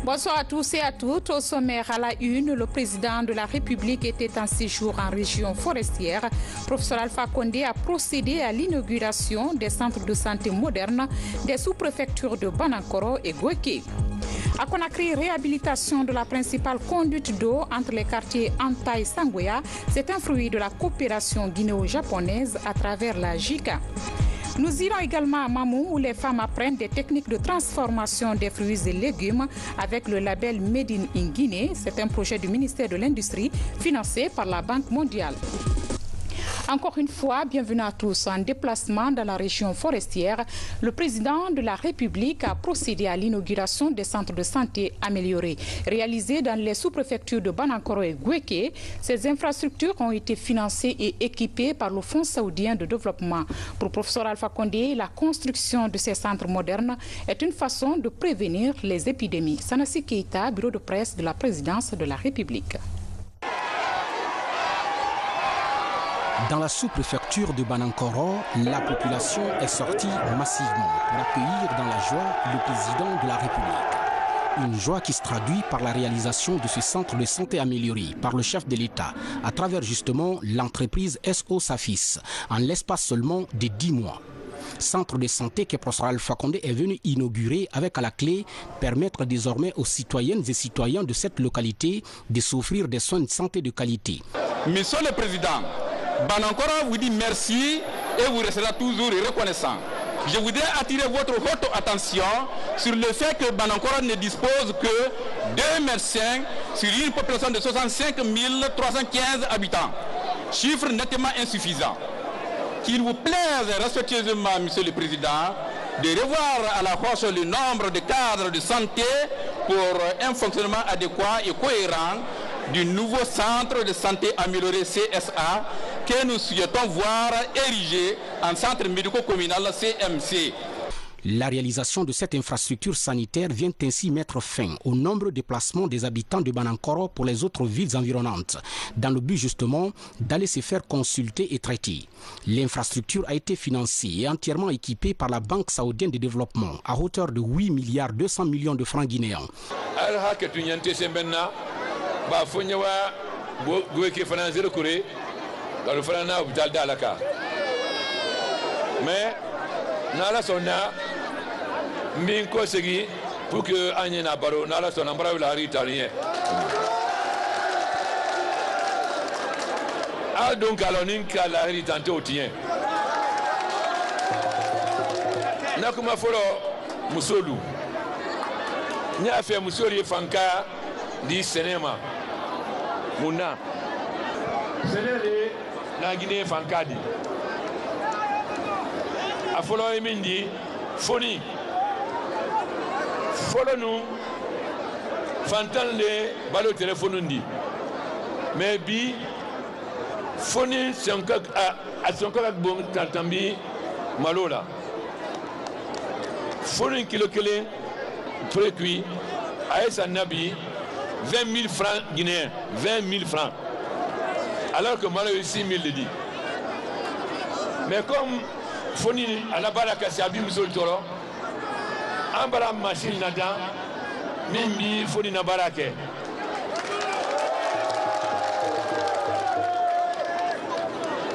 Bonsoir à tous et à toutes. Au sommaire à la une, le président de la République était en séjour en région forestière. Professeur Alpha Condé a procédé à l'inauguration des centres de santé modernes des sous-préfectures de Banankoro et Gouéké. À Conakry, réhabilitation de la principale conduite d'eau entre les quartiers Anta et Sangoya. C'est un fruit de la coopération guinéo-japonaise à travers la JICA. Nous irons également à Mamou où les femmes apprennent des techniques de transformation des fruits et légumes avec le label Made in Guinée. C'est un projet du ministère de l'Industrie financé par la Banque mondiale. Encore une fois, bienvenue à tous. En déplacement dans la région forestière, le président de la République a procédé à l'inauguration des centres de santé améliorés. Réalisés dans les sous-préfectures de Banankoro et Gouéké, ces infrastructures ont été financées et équipées par le Fonds saoudien de développement. Pour le professeur Alpha Condé, la construction de ces centres modernes est une façon de prévenir les épidémies. Sanassi Keita, bureau de presse de la présidence de la République. Dans la sous-préfecture de Banankoro, la population est sortie massivement pour accueillir dans la joie le président de la République. Une joie qui se traduit par la réalisation de ce centre de santé amélioré par le chef de l'État à travers justement l'entreprise SO Safis en l'espace seulement de 10 mois. Centre de santé que professeur Alpha Condé est venu inaugurer avec à la clé permettre désormais aux citoyennes et citoyens de cette localité de s'offrir des soins de santé de qualité. Monsieur le Président, Banankoro vous dit merci et vous resterez toujours reconnaissant. Je voudrais attirer votre haute attention sur le fait que Banankoro ne dispose que 2 médecins sur une population de 65 315 habitants. Chiffre nettement insuffisant. Qu'il vous plaise respectueusement, Monsieur le Président, de revoir à la hausse le nombre de cadres de santé pour un fonctionnement adéquat et cohérent du nouveau centre de santé amélioré CSA que nous souhaitons voir érigé en centre médico-communal CMC. La réalisation de cette infrastructure sanitaire vient ainsi mettre fin au nombre de déplacements des habitants de Banankoro pour les autres villes environnantes, dans le but justement d'aller se faire consulter et traiter. L'infrastructure a été financée et entièrement équipée par la Banque saoudienne de développement à hauteur de 8 milliards 200 millions de francs guinéens. Mais nala sonna min ko segi pour que anyena baro nala sonna mbara la italien a donc alonin ka la ritante otien nakuma folo musolu nya fe musori fanka di cinema muna senere na Guinée fankadi a folo min di foni folo nu fantan le balo téléphone ndi mais bi foni sonka a sonka ak bon tantambi malola foni kilo kele précuit a esa nabi 20 000 francs guinéens 20 000 francs alors que malo 6 000 le dit mais comme foni ala baraka sabi musol toro ambara machine nada mimbi foni na barake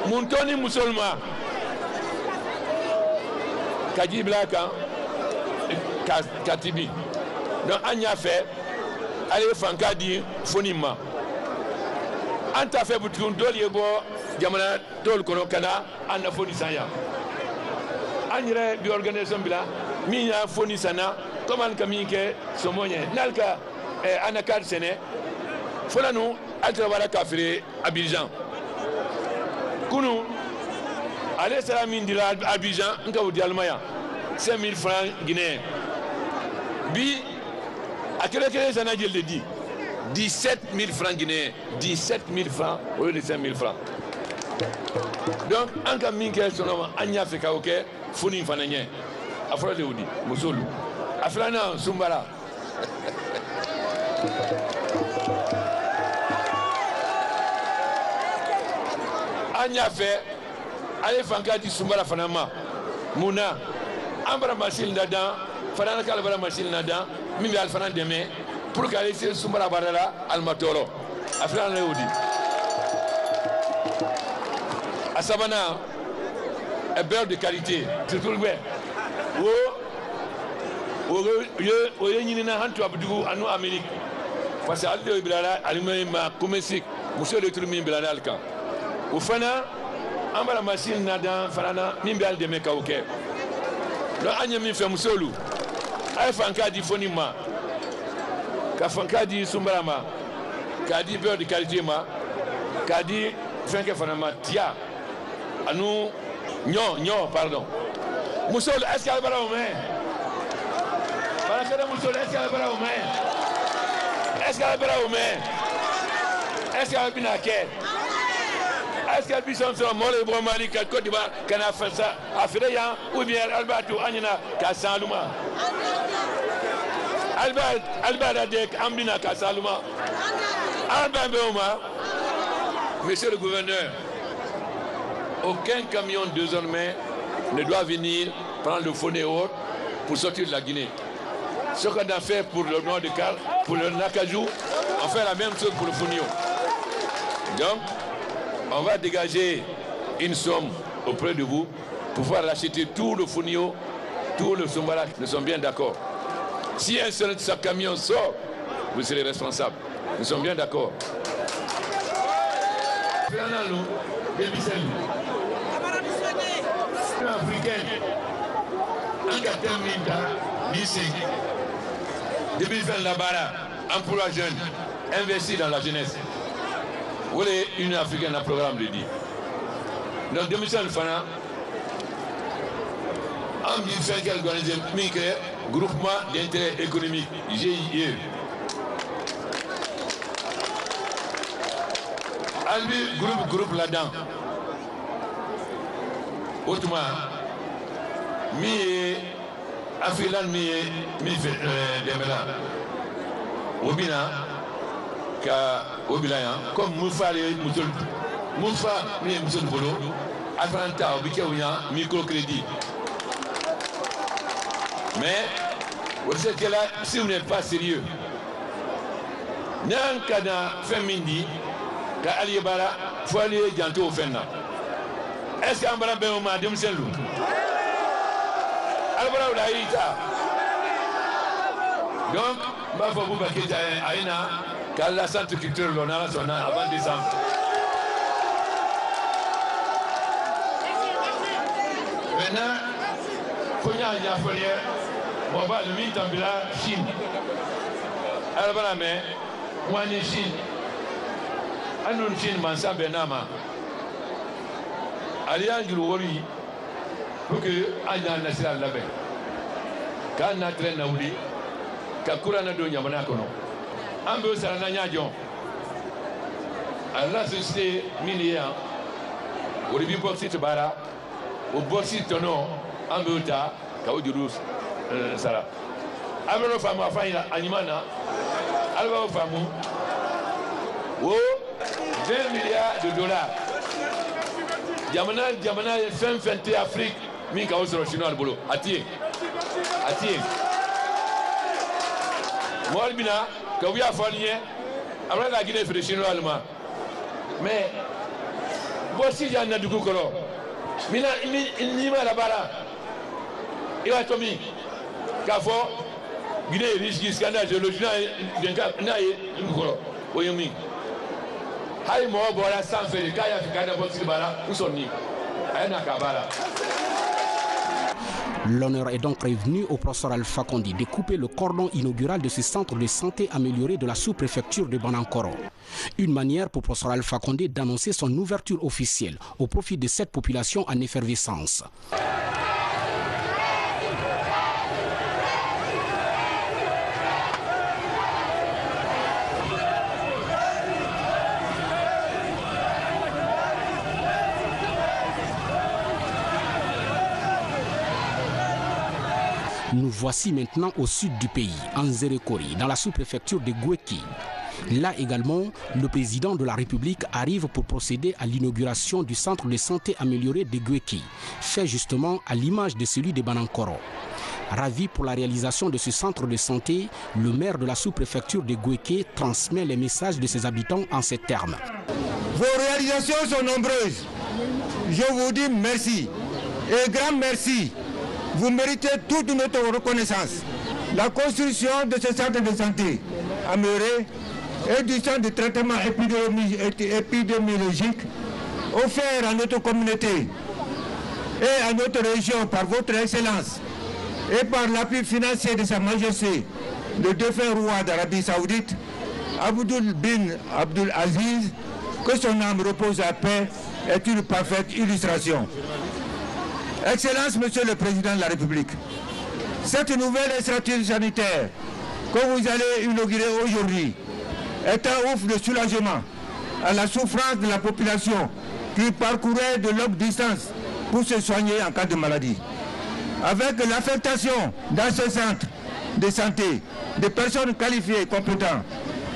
muntoni musolma kaji blaka katibi donc anya fait aller fankadi foni ma anta fait butkun doliye bo jamana tol kono kana anda foni saya anyre bi organisation bila minya foni sana toman kamike somonye nalka anakar sene folanu altra wala kafire Abidjan kunu ale salamin dila Abidjan nka wudi almaya 5000 francs guinéens bi akere sana jelde di 17 000 francs guinéens 17 000 francs au lieu de 5 000 francs donc en kamike sono anya feka oké foni fananye afra de udi musolu afrana sumbara anya fait ale fanka di sumbara fanama muna ambara machine dada fanana kala bara machine nada mimi alfana deme pour qu'elle se Soumbara Barala Almatoro. Afran Leoudi. À Savana, un beurre de qualité, c'est tout le bien. Au Yénina Hantu Abdou, à nous Amérique. Parce que Aldo Ibrala, Alima, Kumesik, Monsieur le Trumin Blanalka. Au Fana, Ambala Machine Nadan, Farana, Mimbal de Mekaouke. Le Agnami fait Moussolou. Afanka dit Fonima. Kafanka dit Sumbarama. Kadi beurre de qualité, Kadi Fanka Fanama, Tia. À nous, non, pardon. Moussolou, est-ce qu'elle va au main? Moussolou, est-ce qu'elle va au main? Est-ce qu'elle va au main? Est-ce qu'elle va bien à quai? Est-ce qu'elle va bien à Mole Bromani, Côte d'Ivoire, qu'elle a fait ça, à Freya, ou bien Alberto, Anina, Kassaluma? Albert Adek, Ambina, Kassaluma. Albert Beoma, monsieur le gouverneur, aucun camion désormais ne doit venir prendre le Foné haut pour sortir de la Guinée. Ce qu'on a fait pour le nord de Cal, pour le Nakajou, on fait la même chose pour le Founio. Donc, on va dégager une somme auprès de vous pour pouvoir racheter tout le Founio, tout le Soumbara. Nous sommes bien d'accord. Si un seul de ce camion sort, vous serez responsable. Nous sommes bien d'accord. Africaine, un capitaine lycée, depuis faire la barre, emploi jeune, investi dans la jeunesse. Vous voulez une africaine un programme de dit. Donc, Demisel Fana, en fait qu'elle organise un groupement d'intérêt économique, GIE. Albi groupe là-dedans. Autrement, mi Afrilan mi demela. Obina ka obilaya comme Moufa mi musul bolo Atlanta obike ouya microcrédit. Mais vous savez que là, si vous n'êtes pas sérieux, nan kana femindi ka alibara faut aller janto au fenna. Est-ce qu'on va bien au madame Saint-Loup? Alors là, donc, il faut vous baquer à Aina, car la centre culturelle, on a son avant décembre. Maintenant, il y a un foyer, on va le mettre en Chine. Alors voilà, mais, moi, en Chine, en Chine, Mansa Benama. Alliance du Wori, pour que Aïna Nassira l'avait. Quand on a traîné à Ouli, quand on a donné à Monacono, un peu ça n'a rien dit. À la société minière, au début, Boxit Bara, au Boxit Tono, un peu ta, Kaoudurus, Sara. Avant nos femmes, enfin, Animana, Alva aux femmes, 20 milliards de dollars. Diamana fin Afrique, mi ka osoro chinois le boulot. Atie. Moi bina, ka oui a fallié, après la Guinée fait chinois allemand. Mais voici il y a un dugu kolo. Mina ni ma la bara. Il va tomber. Ka fo Guinée riche qui scandale le chinois na dugu kolo. Oyomi. L'honneur est donc revenu au professeur Alpha Condé de couper le cordon inaugural de ce centre de santé amélioré de la sous-préfecture de Banankoro. Une manière pour le professeur Alpha Condé d'annoncer son ouverture officielle au profit de cette population en effervescence. Nous voici maintenant au sud du pays, en Zérekori, dans la sous-préfecture de Goueki. Là également, le président de la République arrive pour procéder à l'inauguration du centre de santé amélioré de Goueki, fait justement à l'image de celui de Banankoro. Ravi pour la réalisation de ce centre de santé, le maire de la sous-préfecture de Gouéké transmet les messages de ses habitants en ces termes. Vos réalisations sont nombreuses. Je vous dis merci et grand merci. Vous méritez toute notre reconnaissance. La construction de ce centre de santé amélioré et du centre de traitement épidémiologique offert à notre communauté et à notre région par votre excellence et par l'appui financier de Sa Majesté, le défunt roi d'Arabie Saoudite, Abdul bin Abdul Aziz, que son âme repose à paix, est une parfaite illustration. Excellence, Monsieur le Président de la République, cette nouvelle structure sanitaire que vous allez inaugurer aujourd'hui est un ouf de soulagement à la souffrance de la population qui parcourait de longues distances pour se soigner en cas de maladie. Avec l'affectation dans ce centre de santé de personnes qualifiées et compétentes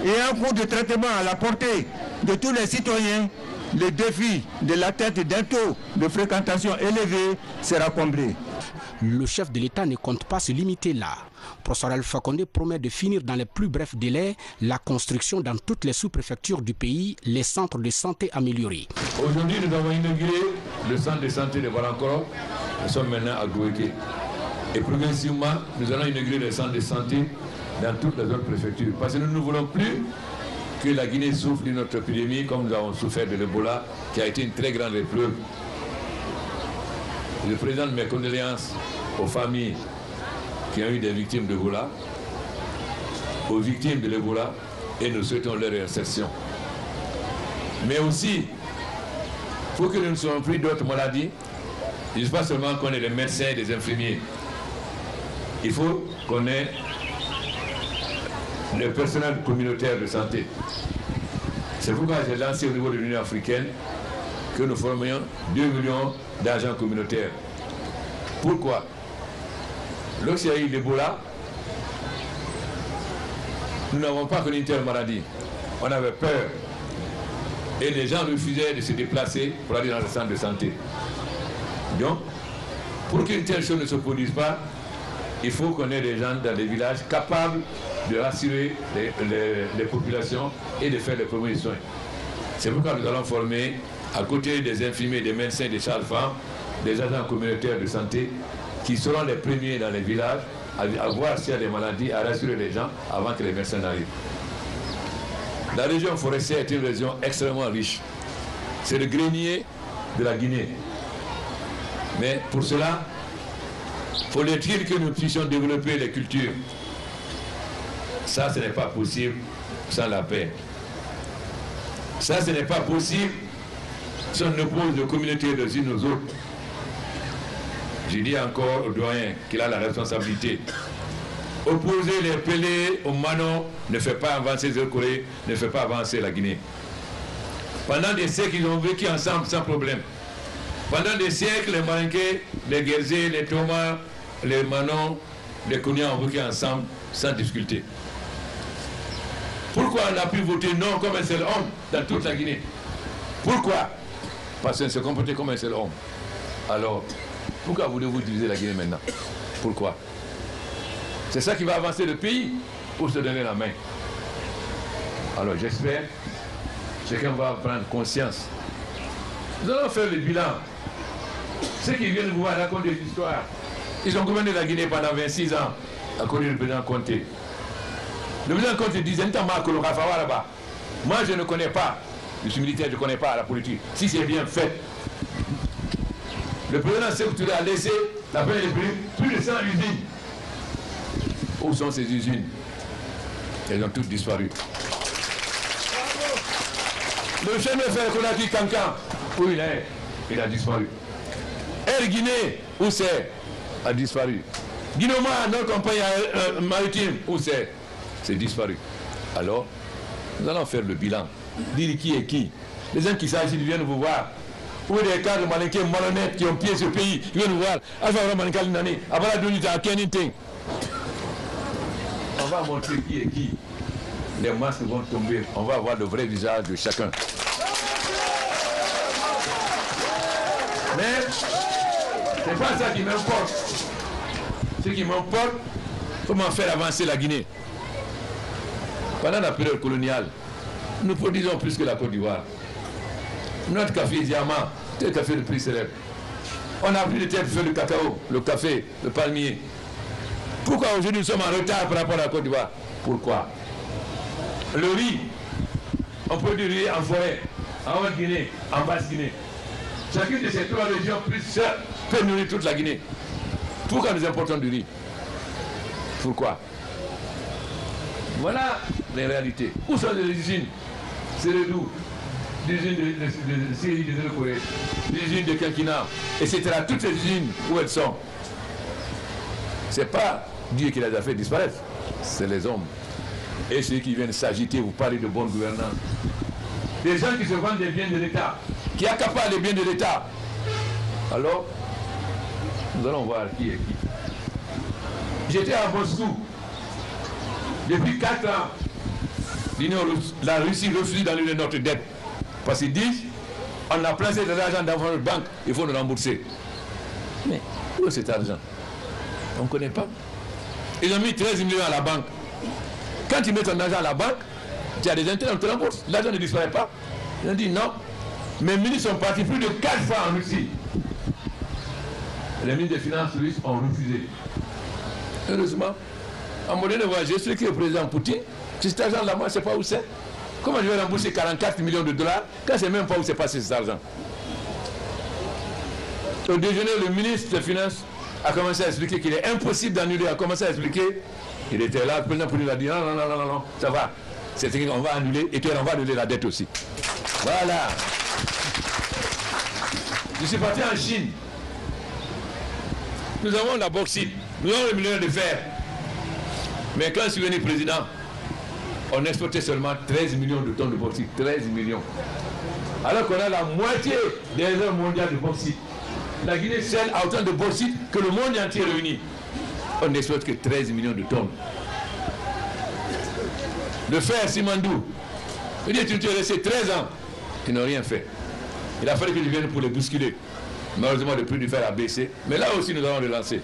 et un coût de traitement à la portée de tous les citoyens, le défi de l'atteinte d'un taux de fréquentation élevé sera comblé. Le chef de l'État ne compte pas se limiter là. Professeur Alpha Condé promet de finir dans les plus brefs délais la construction dans toutes les sous-préfectures du pays, les centres de santé améliorés. Aujourd'hui, nous avons inauguré le centre de santé de Balankoro. Nous sommes maintenant à Gouéké. Et progressivement, nous allons inaugurer le centre de santé dans toutes les autres préfectures. Parce que nous ne voulons plus que la Guinée souffre de notre épidémie comme nous avons souffert de l'Ebola, qui a été une très grande épreuve. Je présente mes condoléances aux familles qui ont eu des victimes d'Ebola, aux victimes de l'Ebola, et nous souhaitons leur réinsertion. Mais aussi, il faut que nous ne soyons plus d'autres maladies. Il ne faut pas seulement qu'on ait des médecins et des infirmiers. Il faut qu'on ait le personnel communautaire de santé. C'est pourquoi j'ai lancé au niveau de l'Union africaine que nous formions 2 millions d'agents communautaires. Pourquoi? Lorsqu'il y a eu l'Ebola, nous n'avons pas connu une telle maladie. On avait peur. Et les gens refusaient de se déplacer pour aller dans le centre de santé. Donc, pour qu'une telle chose ne se produise pas, il faut qu'on ait des gens dans les villages capables de rassurer les populations et de faire les premiers soins. C'est pourquoi nous allons former, à côté des infirmiers, des médecins, des sages-femmes, des agents communautaires de santé qui seront les premiers dans les villages à voir s'il y a des maladies, à rassurer les gens avant que les médecins n'arrivent. La région forestière est une région extrêmement riche. C'est le grenier de la Guinée. Mais pour cela, faut-il que nous puissions développer les cultures. Ça, ce n'est pas possible sans la paix. Ça, ce n'est pas possible si on oppose les communautés les unes aux autres. Je dis encore au doyen qu'il a la responsabilité. Opposer les Pelés aux Manon ne fait pas avancer le Corée, ne fait pas avancer la Guinée. Pendant des siècles, ils ont vécu ensemble sans problème. Pendant des siècles, les Malinké, les Guérzé, les Thomas, les Manon, les Kounia ont vécu ensemble sans difficulté. Pourquoi on a pu voter non comme un seul homme dans toute la Guinée? Pourquoi? Parce qu'on se comportait comme un seul homme. Alors, pourquoi voulez-vous diviser la Guinée maintenant? Pourquoi? C'est ça qui va avancer le pays pour se donner la main. Alors j'espère que chacun va prendre conscience. Nous allons faire le bilan. Ceux qui viennent vous voir raconter des histoires, ils ont gouverné la Guinée pendant 26 ans à cause du président Conté. Le président Conté disait, moi je ne connais pas, je suis militaire, je ne connais pas la politique. Si c'est bien fait, le président Sékou Touré a laissé la paix des plus de 100 usines. Où sont ces usines? Elles ont toutes disparu. Le chemin de fer qu'on a dit Cancan, où il est? Il a disparu. Air Guinée, où c'est? A disparu. Guinoma, notre compagnie maritime, où c'est? C'est disparu. Alors, nous allons faire le bilan. Dire qui est qui. Les gens qui s'agissent viennent vous voir. Où des cadres malinqués malhonnêtes qui ont pied ce pays, ils viennent vous voir. Alpha Malinka Linani, Abala Dunita, Keninting. On va montrer qui est qui. Les masques vont tomber. On va voir le vrai visage de chacun. Mais c'est pas ça qui m'importe. Ce qui m'importe, comment faire avancer la Guinée. Pendant la période coloniale, nous produisons plus que la Côte d'Ivoire. Notre café diamant, c'est le café le plus célèbre. On a pris de terre pour faire le cacao, le café, le palmier. Pourquoi aujourd'hui nous sommes en retard par rapport à la Côte d'Ivoire? Pourquoi? Le riz, on produit du riz en forêt, en Haute-Guinée, en Basse-Guinée. Chacune de ces trois régions plus peut nourrir toute la Guinée. Pourquoi nous importons du riz? Pourquoi? Voilà les réalités. Où sont les usines? C'est le doux. L'usine de Syrie, de Corée, l'usine de Kinkina, etc. Toutes ces usines, où elles sont? C'est pas Dieu qui les a fait disparaître, c'est les hommes. Et ceux qui viennent s'agiter, vous parlez de bonne gouvernance. Des gens qui se vendent des biens de l'État, qui accaparent les biens de l'État. Alors, nous allons voir qui est qui. J'étais à Moscou. Depuis 4 ans, la Russie refuse d'annuler notre dette. Parce qu'ils disent, on a placé de l'argent dans votre banque, il faut nous rembourser. Mais où est cet argent? On ne connaît pas. Ils ont mis 13 millions à la banque. Quand ils mettent ton argent à la banque, tu as des intérêts, on te rembourse. L'argent ne disparaît pas. Ils ont dit non. Mes ministres sont partis plus de 4 fois en Russie. Les ministres des Finances russes ont refusé. Heureusement, à un moment donné, j'ai expliqué au président Poutine, si cet argent-là, moi, je ne sais pas où c'est. Comment je vais rembourser 44 millions de dollars quand je ne sais même pas où c'est passé cet argent? Au déjeuner, le ministre des Finances a commencé à expliquer qu'il est impossible d'annuler, a commencé à expliquer. Il était là, le président Poutine a dit non, ça va. C'est-à-dire qu'on va annuler et qu'on va annuler la dette aussi. Voilà. Je suis parti en Chine. Nous avons la bauxite, nous avons le minerai de fer. Mais quand je suis venu président, on exportait seulement 13 millions de tonnes de bauxite. 13 millions. Alors qu'on a la moitié des réserves mondiales de bauxite. La Guinée seule a autant de bauxite que le monde entier réuni. On n'exporte que 13 millions de tonnes. Le fer, Simandou, il est resté 13 ans. Ils n'ont rien fait. Il a fallu que je vienne pour les bousculer. Malheureusement, le prix du fer a baissé. Mais là aussi, nous allons le lancer.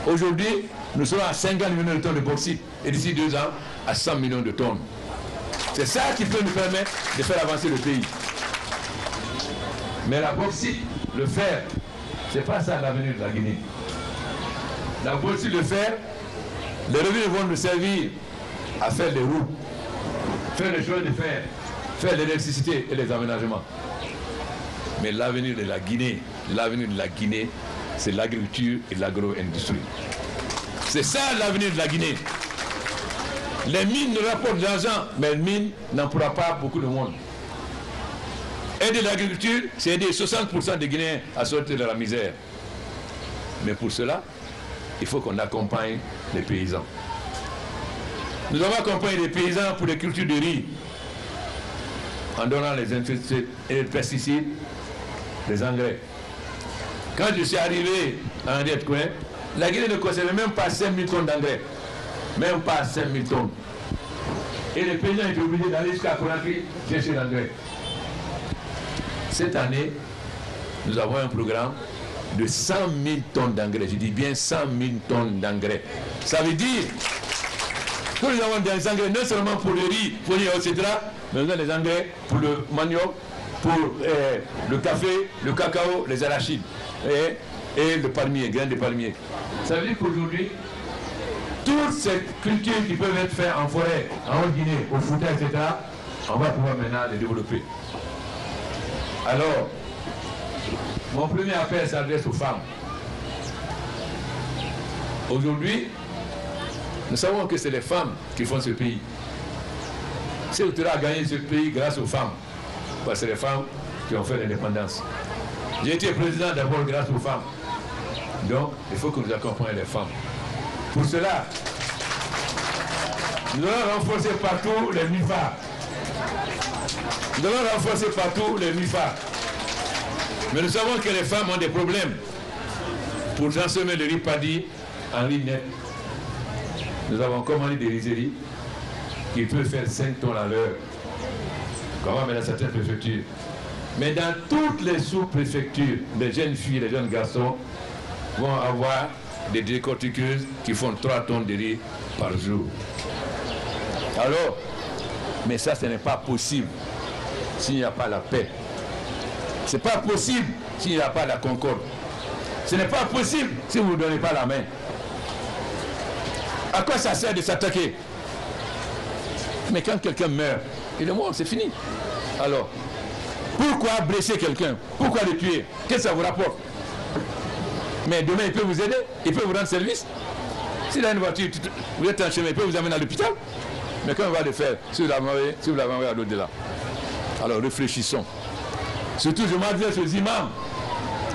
Aujourd'hui, nous serons à 50 millions de tonnes de bauxite. Et d'ici 2 ans, à 100 millions de tonnes. C'est ça qui peut nous permettre de faire avancer le pays. Mais la bauxite, le fer, c'est pas ça l'avenir de la Guinée. La bauxite, le fer, les revenus vont nous servir à faire les routes, faire les chemins de fer, faire l'électricité et les aménagements. Mais l'avenir de la Guinée, c'est l'agriculture et l'agro-industrie. C'est ça l'avenir de la Guinée. Les mines nous rapportent de l'argent, mais les mines n'emploient pas beaucoup de monde. Aider l'agriculture, c'est aider 60% des Guinéens à sortir de la misère. Mais pour cela, il faut qu'on accompagne les paysans. Nous avons accompagné les paysans pour les cultures de riz, en donnant les insecticides et les pesticides, les engrais. Quand je suis arrivé à Henriette Coin, la Guinée ne conservait même pas 5000 tonnes d'engrais. Même pas 5000 tonnes. Et les paysans étaient obligés d'aller jusqu'à Conakry chercher l'engrais. Cette année, nous avons un programme de 100 000 tonnes d'engrais. Je dis bien 100 000 tonnes d'engrais. Ça veut dire que nous avons des engrais non seulement pour le riz, pour les etc., mais nous avons des engrais pour le manioc, pour le café, le cacao, les arachides et le palmier, graines de palmier. Ça veut dire qu'aujourd'hui, toutes ces cultures qui peuvent être faites en forêt, en Haute-Guinée, au Fouta, etc., on va pouvoir maintenant les développer. Alors, mon premier appel s'adresse aux femmes. Aujourd'hui, nous savons que c'est les femmes qui font ce pays. Séoutoura a gagné ce pays grâce aux femmes. Parce que c'est les femmes qui ont fait l'indépendance. J'ai été président d'abord grâce aux femmes. Donc, il faut que nous accompagnions les femmes. Pour cela, nous allons renforcer partout les MIFA. Nous allons renforcer partout les MIFA. Mais nous savons que les femmes ont des problèmes pour transformer le riz paddy en riz net. Nous avons commandé des rizeries qui peuvent faire 5 tonnes à l'heure. Comment dans certaines préfectures. Mais dans toutes les sous-préfectures, les jeunes filles et les jeunes garçons vont avoir des décortiqueuses qui font 3 tonnes de riz par jour. Alors, mais ça, ce n'est pas possible s'il n'y a pas la paix. Ce n'est pas possible s'il n'y a pas la concorde. Ce n'est pas possible si vous ne donnez pas la main. À quoi ça sert de s'attaquer? Mais quand quelqu'un meurt, il est mort, c'est fini. Alors, pourquoi blesser quelqu'un? Pourquoi le tuer? Qu'est-ce que ça vous rapporte? Mais demain, il peut vous aider, il peut vous rendre service. S'il a une voiture, vous êtes en chemin, il peut vous amener à l'hôpital. Mais comment on va le faire si vous l'avez envoyé à l'au-delà? Alors réfléchissons. Surtout, je m'adresse aux imams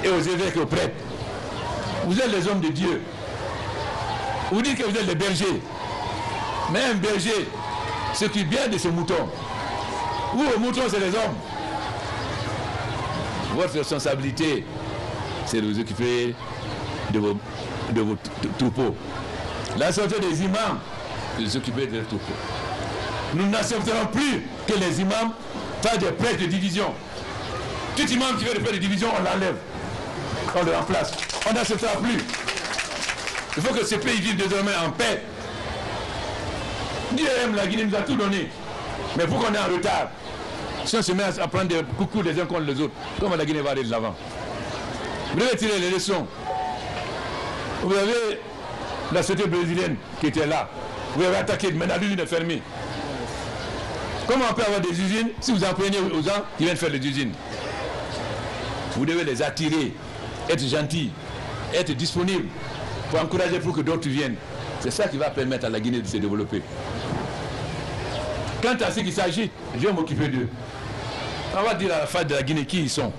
et aux évêques et aux prêtres. Vous êtes les hommes de Dieu. Vous dites que vous êtes les bergers. Mais un berger s'occupe bien de ses moutons. Vous, aux moutons, c'est les hommes. Votre responsabilité, c'est de vous occuper de vos troupeaux. La sortie des imams, c'est de s'occuper de leurs troupeaux. Nous n'accepterons plus que les imams fassent des prêtres de division. Tout imam qui fait des prêtres de division, on l'enlève. On le remplace. On n'acceptera plus. Il faut que ce pays vive désormais en paix. Dieu aime la Guinée, nous a tout donné. Mais pour qu'on est en retard, si on se met à prendre des coucous les uns contre les autres, comment la Guinée va aller de l'avant? Vous devez tirer les leçons. Vous avez la société brésilienne qui était là. Vous avez attaqué, maintenant l'usine est fermée. Comment on peut avoir des usines si vous en prenez aux gens qui viennent faire les usines? Vous devez les attirer, être gentils, être disponibles pour encourager pour que d'autres viennent. C'est ça qui va permettre à la Guinée de se développer. Quant à ce qu'il s'agit, je vais m'occuper d'eux. On va dire à la face de la Guinée qui ils sont.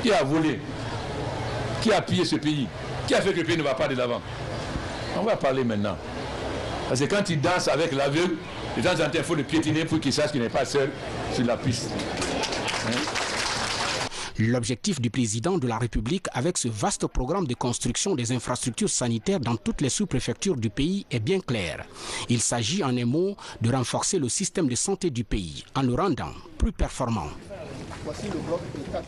Qui a volé? Qui a pillé ce pays? Qui a fait que le pays ne va pas de l'avant? On va parler maintenant. Parce que quand ils dansent avec l'aveugle, de temps en temps, il faut le piétiner pour qu'il sache qu'il n'est pas seul sur la piste. L'objectif du président de la République avec ce vaste programme de construction des infrastructures sanitaires dans toutes les sous-préfectures du pays est bien clair. Il s'agit en un mot de renforcer le système de santé du pays en le rendant plus performant.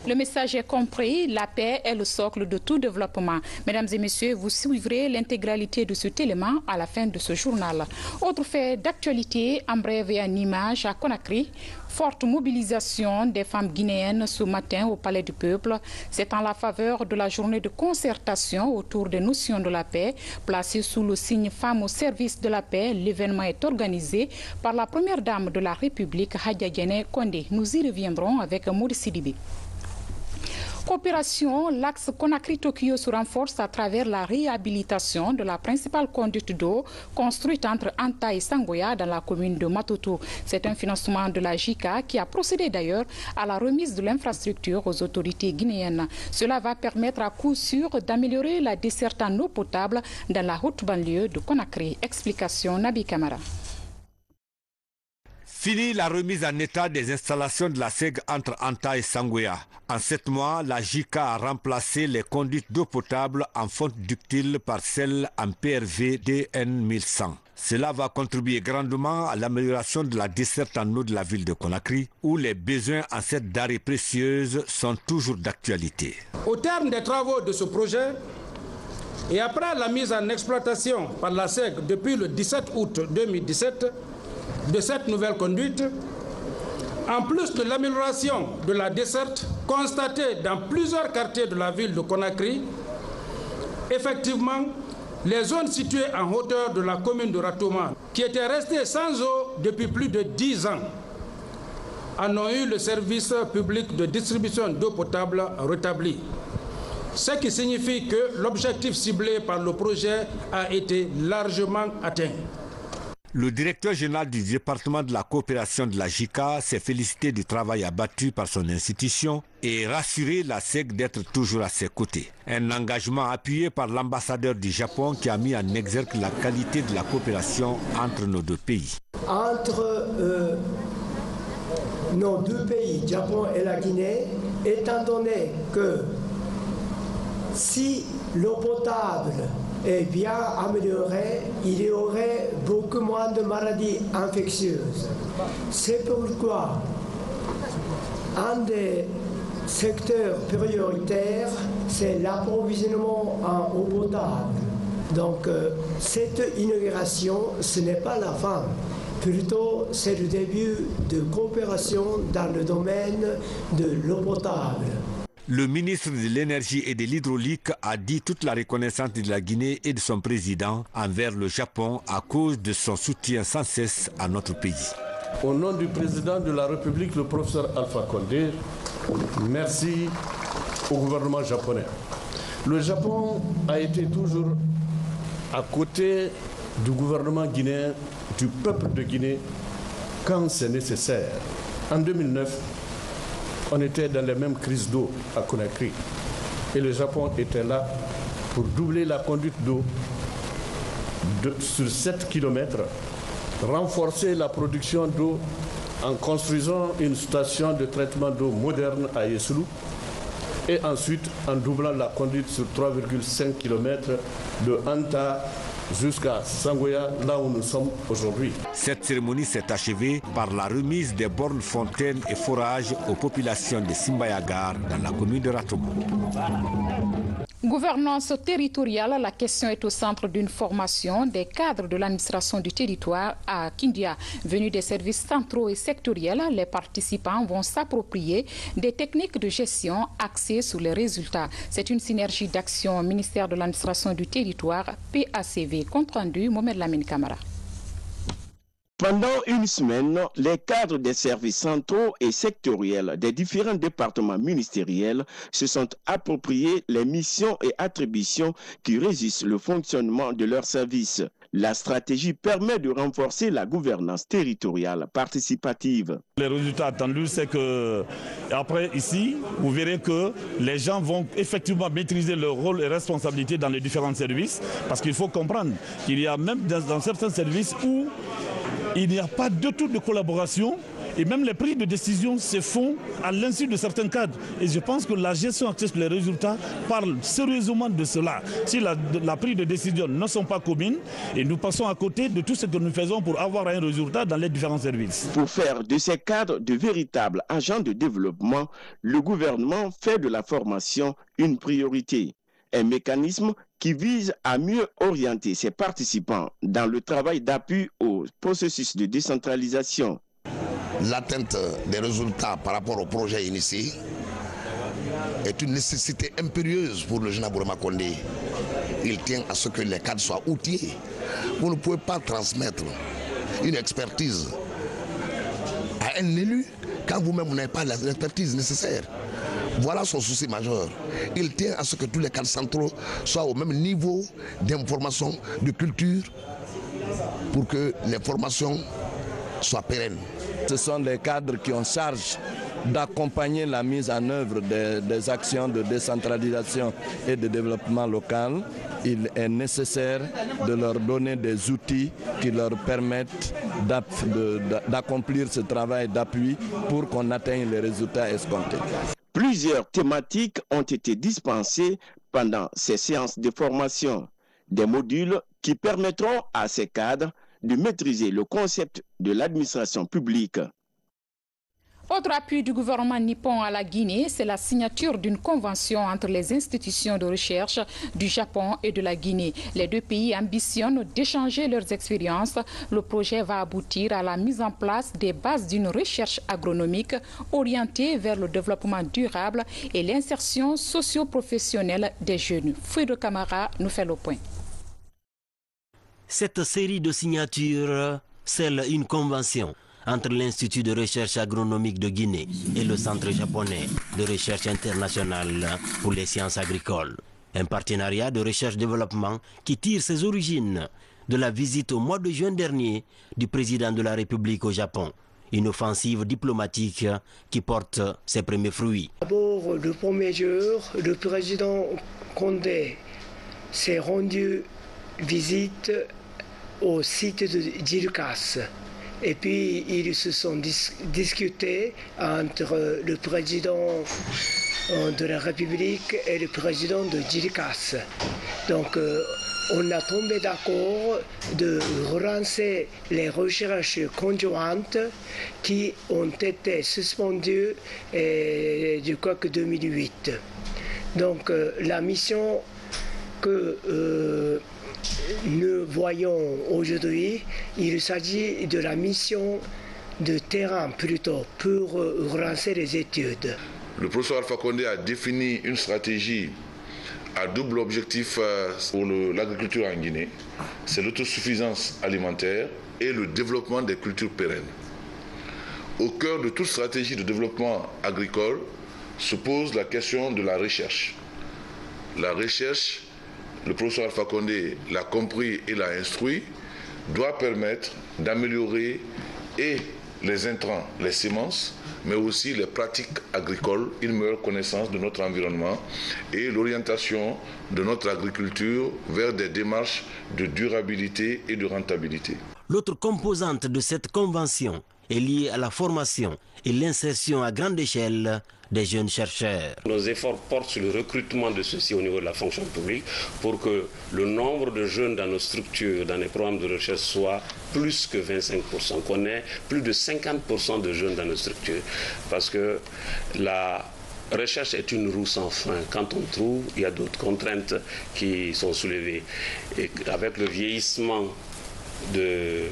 Le message est compris, la paix est le socle de tout développement. Mesdames et messieurs, vous suivrez l'intégralité de cet élément à la fin de ce journal. Autre fait d'actualité, en bref et en image à Conakry, forte mobilisation des femmes guinéennes ce matin au Palais du Peuple. C'est en la faveur de la journée de concertation autour des notions de la paix. Placée sous le signe Femmes au service de la paix, l'événement est organisé par la première dame de la République, Hadja Diéné Kondé. Nous y reviendrons avec Maurice Sidibé. Coopération, l'axe Conakry-Tokyo se renforce à travers la réhabilitation de la principale conduite d'eau construite entre Anta et Sangoya dans la commune de Matoto. C'est un financement de la JICA qui a procédé d'ailleurs à la remise de l'infrastructure aux autorités guinéennes. Cela va permettre à coup sûr d'améliorer la desserte en eau potable dans la haute banlieue de Conakry. Explication Nabi Kamara. Fini la remise en état des installations de la SEG entre Anta et Sangoya. En 7 mois, la JICA a remplacé les conduites d'eau potable en fonte ductile par celles en PRV DN 1100. Cela va contribuer grandement à l'amélioration de la desserte en eau de la ville de Conakry, où les besoins en cette denrée précieuse sont toujours d'actualité. Au terme des travaux de ce projet, et après la mise en exploitation par la SEG depuis le 17 août 2017, de cette nouvelle conduite, en plus de l'amélioration de la desserte constatée dans plusieurs quartiers de la ville de Conakry, effectivement, les zones situées en hauteur de la commune de Ratouma, qui étaient restées sans eau depuis plus de 10 ans, en ont eu le service public de distribution d'eau potable rétabli. Ce qui signifie que l'objectif ciblé par le projet a été largement atteint. Le directeur général du département de la coopération de la JICA s'est félicité du travail abattu par son institution et rassuré la SEG d'être toujours à ses côtés. Un engagement appuyé par l'ambassadeur du Japon qui a mis en exergue la qualité de la coopération entre nos deux pays. Entre nos deux pays, Japon et la Guinée, étant donné que si l'eau potable est bien améliorée, il y aurait beaucoup moins de maladies infectieuses. C'est pourquoi un des secteur prioritaire, c'est l'approvisionnement en eau potable. Donc cette inauguration, ce n'est pas la fin. Plutôt, c'est le début de coopération dans le domaine de l'eau potable. Le ministre de l'Énergie et de l'Hydraulique a dit toute la reconnaissance de la Guinée et de son président envers le Japon à cause de son soutien sans cesse à notre pays. Au nom du président de la République, le professeur Alpha Condé, merci au gouvernement japonais. Le Japon a été toujours à côté du gouvernement guinéen, du peuple de Guinée, quand c'est nécessaire. En 2009, on était dans les mêmes crises d'eau à Conakry. Et le Japon était là pour doubler la conduite d'eau sur 7 km, renforcer la production d'eau en construisant une station de traitement d'eau moderne à Yesoulou et ensuite en doublant la conduite sur 3,5 km de Anta jusqu'à Sangoya, là où nous sommes aujourd'hui. Cette cérémonie s'est achevée par la remise des bornes fontaines et forages aux populations de Simbayagar dans la commune de Ratomo. Gouvernance territoriale, la question est au centre d'une formation des cadres de l'administration du territoire à Kindia. Venus des services centraux et sectoriels, les participants vont s'approprier des techniques de gestion axées sur les résultats. C'est une synergie d'action ministère de l'administration du territoire, PACV. Compte rendu, Mohamed Lamine Camara. Pendant une semaine, les cadres des services centraux et sectoriels des différents départements ministériels se sont appropriés les missions et attributions qui régissent le fonctionnement de leurs services. La stratégie permet de renforcer la gouvernance territoriale participative. Les résultats attendus, c'est que après ici, vous verrez que les gens vont effectivement maîtriser leur rôle et responsabilité dans les différents services, parce qu'il faut comprendre qu'il y a même dans certains services où il n'y a pas du tout de collaboration et même les prises de décision se font à l'insu de certains cadres. Et je pense que la gestion axée sur les résultats parle sérieusement de cela. Si la prise de décision ne sont pas communes, et nous passons à côté de tout ce que nous faisons pour avoir un résultat dans les différents services. Pour faire de ces cadres de véritables agents de développement, le gouvernement fait de la formation une priorité. Un mécanisme qui vise à mieux orienter ses participants dans le travail d'appui au processus de décentralisation. L'atteinte des résultats par rapport au projet initié est une nécessité impérieuse pour le général Bourama Condé. Il tient à ce que les cadres soient outillés. Vous ne pouvez pas transmettre une expertise à un élu quand vous-même n'avez pas l'expertise nécessaire. Voilà son souci majeur. Il tient à ce que tous les cadres centraux soient au même niveau d'information, de culture, pour que les formations soient pérennes. Ce sont les cadres qui ont charge d'accompagner la mise en œuvre des actions de décentralisation et de développement local. Il est nécessaire de leur donner des outils qui leur permettent d'accomplir ce travail d'appui pour qu'on atteigne les résultats escomptés. Plusieurs thématiques ont été dispensées pendant ces séances de formation. Des modules qui permettront à ces cadres de maîtriser le concept de l'administration publique. Autre appui du gouvernement nippon à la Guinée, c'est la signature d'une convention entre les institutions de recherche du Japon et de la Guinée. Les deux pays ambitionnent d'échanger leurs expériences. Le projet va aboutir à la mise en place des bases d'une recherche agronomique orientée vers le développement durable et l'insertion socio-professionnelle des jeunes. Fouido Camara nous fait le point. Cette série de signatures scelle une convention entre l'Institut de recherche agronomique de Guinée et le Centre japonais de recherche internationale pour les sciences agricoles. Un partenariat de recherche-développement qui tire ses origines de la visite au mois de juin dernier du président de la République au Japon. Une offensive diplomatique qui porte ses premiers fruits. D'abord, le premier jour, le président Condé s'est rendu visite au site de Djilkas. Et puis, ils se sont discutés entre le président de la République et le président de Djilkas. Donc, on a tombé d'accord de relancer les recherches conjointes qui ont été suspendues du COC 2008. Donc la mission que nous voyons aujourd'hui, il s'agit de la mission de terrain plutôt pour relancer les études. Le professeur Alpha Condé a défini une stratégie à double objectif pour l'agriculture en Guinée. C'est l'autosuffisance alimentaire et le développement des cultures pérennes. Au cœur de toute stratégie de développement agricole se pose la question de la recherche. La recherche, le professeur Alpha Condé l'a compris et l'a instruit, doit permettre d'améliorer et les intrants, les semences, mais aussi les pratiques agricoles, une meilleure connaissance de notre environnement et l'orientation de notre agriculture vers des démarches de durabilité et de rentabilité. L'autre composante de cette convention est liée à la formation et l'insertion à grande échelle des jeunes chercheurs. Nos efforts portent sur le recrutement de ceux-ci au niveau de la fonction publique pour que le nombre de jeunes dans nos structures, dans les programmes de recherche soit plus que 25%, qu'on ait plus de 50% de jeunes dans nos structures. Parce que la recherche est une roue sans fin. Quand on trouve, il y a d'autres contraintes qui sont soulevées. Et avec le vieillissement des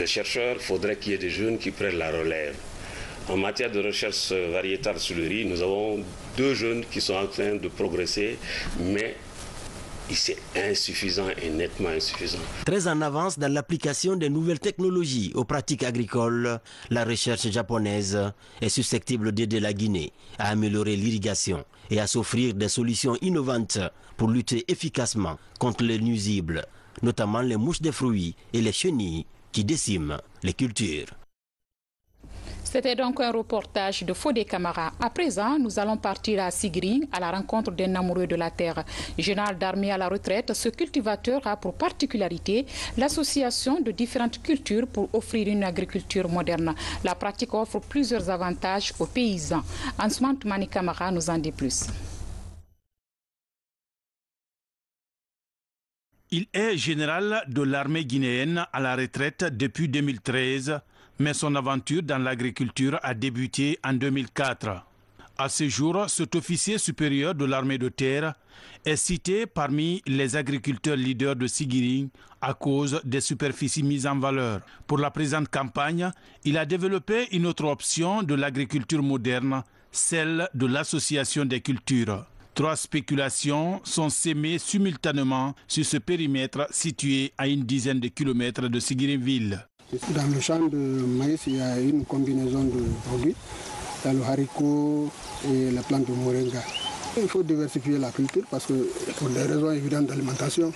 chercheurs, il faudrait qu'il y ait des jeunes qui prennent la relève. En matière de recherche variétale sur le riz, nous avons 2 jeunes qui sont en train de progresser, mais c'est insuffisant et nettement insuffisant. Très en avance dans l'application des nouvelles technologies aux pratiques agricoles, la recherche japonaise est susceptible d'aider la Guinée à améliorer l'irrigation et à s'offrir des solutions innovantes pour lutter efficacement contre les nuisibles, notamment les mouches des fruits et les chenilles qui déciment les cultures. C'était donc un reportage de Fodé Camara. À présent, nous allons partir à Sigiri à la rencontre d'un amoureux de la terre. Général d'armée à la retraite, ce cultivateur a pour particularité l'association de différentes cultures pour offrir une agriculture moderne. La pratique offre plusieurs avantages aux paysans. Ansman Toumani Camara nous en dit plus. Il est général de l'armée guinéenne à la retraite depuis 2013. Mais son aventure dans l'agriculture a débuté en 2004. À ce jour, cet officier supérieur de l'armée de terre est cité parmi les agriculteurs leaders de Sigiri à cause des superficies mises en valeur. Pour la présente campagne, il a développé une autre option de l'agriculture moderne, celle de l'association des cultures. 3 spéculations sont sémées simultanément sur ce périmètre situé à une dizaine de kilomètres de Sigiri-ville. Dans le champ de maïs, il y a une combinaison de produits. Il y a le haricot et la plante de moringa. Il faut diversifier la culture parce que pour des raisons évidentes d'alimentation,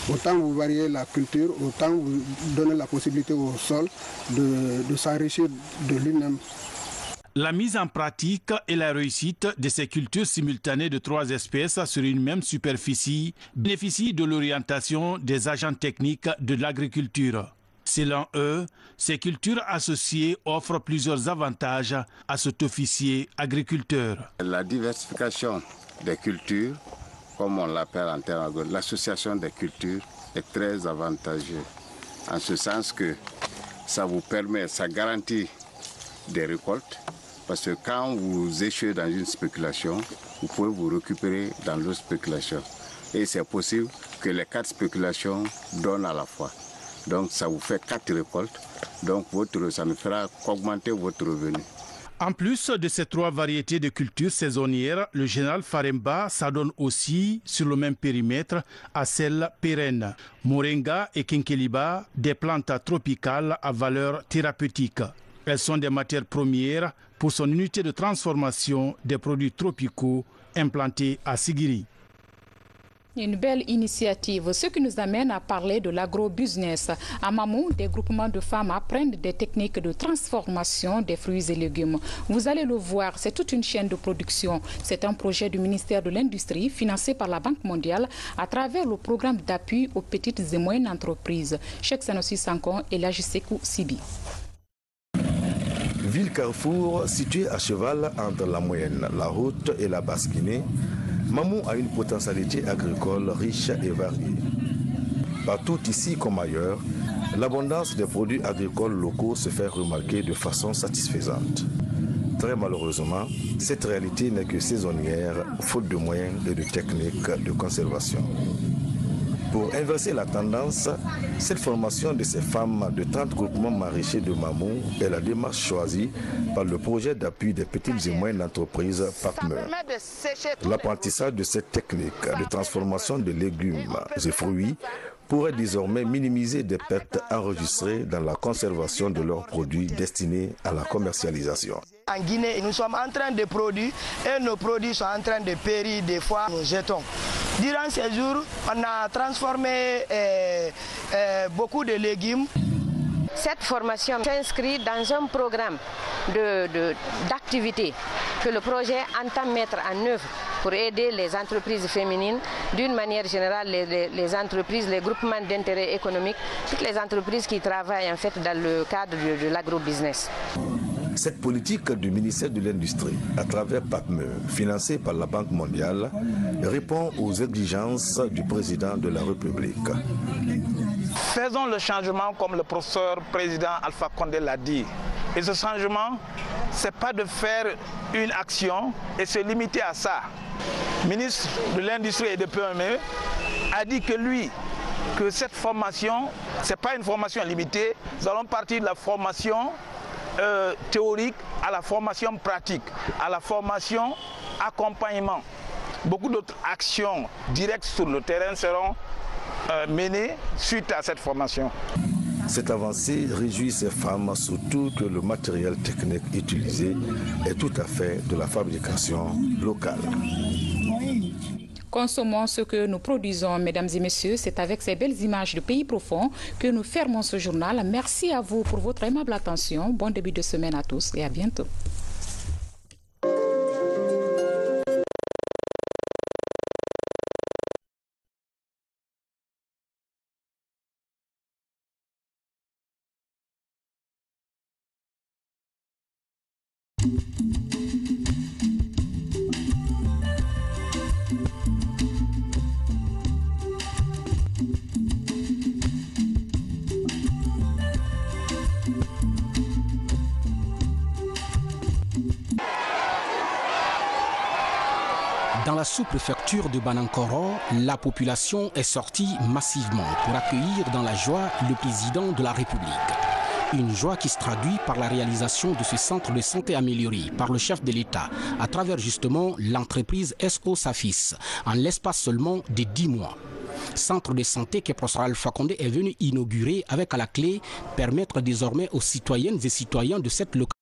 autant vous variez la culture, autant vous donnez la possibilité au sol de s'enrichir de lui-même. La mise en pratique et la réussite de ces cultures simultanées de 3 espèces sur une même superficie bénéficient de l'orientation des agents techniques de l'agriculture. Selon eux, ces cultures associées offrent plusieurs avantages à cet officier agriculteur. La diversification des cultures, comme on l'appelle en termes, l'association des cultures est très avantageuse. En ce sens que ça vous permet, ça garantit des récoltes. Parce que quand vous échouez dans une spéculation, vous pouvez vous récupérer dans l'autre spéculation. Et c'est possible que les 4 spéculations donnent à la fois. Donc ça vous fait 4 récoltes, donc ça ne fera qu'augmenter votre revenu. En plus de ces 3 variétés de cultures saisonnières, le général Faremba s'adonne aussi sur le même périmètre à celles pérennes. Moringa et Kinkeliba, des plantes tropicales à valeur thérapeutique. Elles sont des matières premières pour son unité de transformation des produits tropicaux implantés à Sigiri. Une belle initiative, ce qui nous amène à parler de l'agro-business. À Mamou, des groupements de femmes apprennent des techniques de transformation des fruits et légumes. Vous allez le voir, c'est toute une chaîne de production. C'est un projet du ministère de l'Industrie financé par la Banque mondiale à travers le programme d'appui aux petites et moyennes entreprises. Cheikh Sanossi Sankon et Lajisekou Sibi. Ville Carrefour, située à cheval entre la moyenne, la route et la Basse-Guinée, Mamou a une potentialité agricole riche et variée. Partout ici comme ailleurs, l'abondance des produits agricoles locaux se fait remarquer de façon satisfaisante. Très malheureusement, cette réalité n'est que saisonnière, faute de moyens et de techniques de conservation. Pour inverser la tendance, cette formation de ces femmes de 30 groupements maraîchers de Mamou est la démarche choisie par le projet d'appui des petites et moyennes entreprises PAPME. L'apprentissage de cette technique de transformation de légumes et fruits pourrait désormais minimiser des pertes enregistrées dans la conservation de leurs produits destinés à la commercialisation. En Guinée, nous sommes en train de produire et nos produits sont en train de périr, des fois nous jetons. Durant ces jours, on a transformé beaucoup de légumes. Cette formation s'inscrit dans un programme d'activité que le projet entend mettre en œuvre pour aider les entreprises féminines, d'une manière générale les entreprises, les groupements d'intérêt économique, toutes les entreprises qui travaillent en fait dans le cadre de l'agrobusiness. Cette politique du ministère de l'Industrie, à travers PAPME, financée par la Banque mondiale, répond aux exigences du président de la République. Faisons le changement comme le professeur président Alpha Condé l'a dit. Et ce changement, ce n'est pas de faire une action et se limiter à ça. Le ministre de l'Industrie et de PME a dit que cette formation, ce n'est pas une formation limitée. Nous allons partir de la formation théorique à la formation pratique, à la formation accompagnement. Beaucoup d'autres actions directes sur le terrain seront menées suite à cette formation. Cette avancée réjouit ces femmes, surtout que le matériel technique utilisé est tout à fait de la fabrication locale. Consommons ce que nous produisons, mesdames et messieurs. C'est avec ces belles images de pays profonds que nous fermons ce journal. Merci à vous pour votre aimable attention. Bon début de semaine à tous et à bientôt. Dans la sous-préfecture de Banankoro, la population est sortie massivement pour accueillir dans la joie le président de la République. Une joie qui se traduit par la réalisation de ce centre de santé amélioré par le chef de l'État à travers justement l'entreprise SO Safis en l'espace seulement de 10 mois. Centre de santé que professeur Alpha Condé est venu inaugurer avec à la clé permettre désormais aux citoyennes et citoyens de cette localité